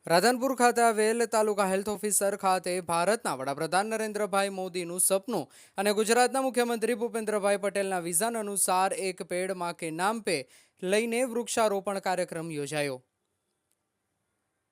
રાધનપુર ખાતે આવેલ તાલુકા health officer ખાતે ભારતના વડાપ્રધાન નરેન્દ્રભાઈ મોદીનું સપનું અને ગુજરાતના મુખ્યમંત્રી ભૂપેન્દ્રભાઈ પટેલના વિઝન અનુસાર એક પેડ માં કે નામ પે લઈને વૃક્ષારોપણ કાર્યક્રમ યોજાયો।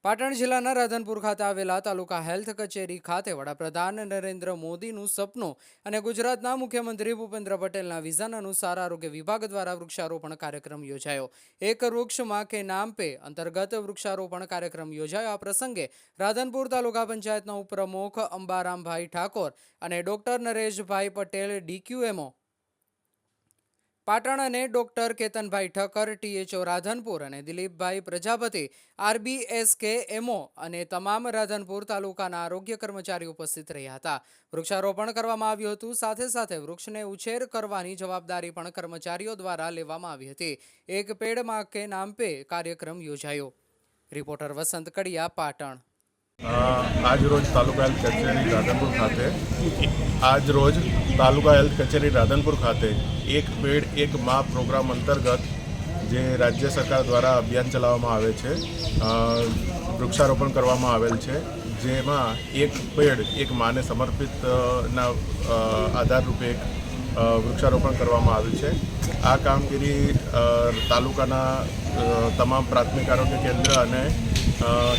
પાટણ જિલ્લાના રાધનપુર ખાતે આવેલા તાલુકા હેલ્થ કચેરી ખાતે વડાપ્રધાન નરેન્દ્ર મોદીનું સપનું અને ગુજરાતના મુખ્યમંત્રી ભૂપેન્દ્ર પટેલના વિઝન અનુસાર આરોગ્ય વિભાગ દ્વારા વૃક્ષારોપણ કાર્યક્રમ યોજાયો। એક વૃક્ષ માં કે નામ પે અંતર્ગત વૃક્ષારોપણ કાર્યક્રમ યોજાયો। આ પ્રસંગે રાધનપુર તાલુકા પંચાયતના ઉપપ્રમુખ અંબારામભાઈ ઠાકોર અને ડોક્ટર નરેશભાઈ પટેલ ડીક્યુએમઓ પાટણ અને ડોક્ટર કેતનભાઈ ઠક્કર ટીએચઓ રાધનપુર અને દિલીપભાઈ પ્રજાપતિ આરબીએસકે એમઓ અને તમામ રાધનપુર તાલુકાના આરોગ્ય કર્મચારીઓ ઉપસ્થિત રહ્યા હતા। વૃક્ષારોપણ કરવામાં આવ્યું હતું। સાથે સાથે વૃક્ષને ઉછેર કરવાની જવાબદારી પણ કર્મચારીઓ દ્વારા લેવામાં આવી હતી। એક પેડ માં કે નામ પે કાર્યક્રમ યોજાયો। રિપોર્ટર વસંત કડિયા, પાટણ। आज रोज तालुका हेल्थ कचेरी राधनपुर खाते एक पेड़ एक माँ प्रोग्राम अंतर्गत जे राज्य सरकार द्वारा अभियान चलाववामां आवे छे, वृक्षारोपण करवामां आवेल छे, जेमां एक पेड़ एक माँ ने समर्पित ना आधार रूपे वृक्षारोपण करवामां आवेल छे। आ कामगीरी तालुकाना तमाम प्राथमिक आरोग्य केन्द्र अने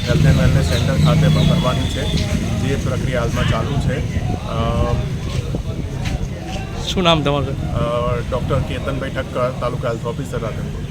हेल्थ एंड वेलनेस सेंटर खाते पण करवानी छे, जे प्रक्रिया हालमां चालू छे। શું નામ તમારું? Doctor Ketanbhai Thakkar, taluka health officer Radhanpur.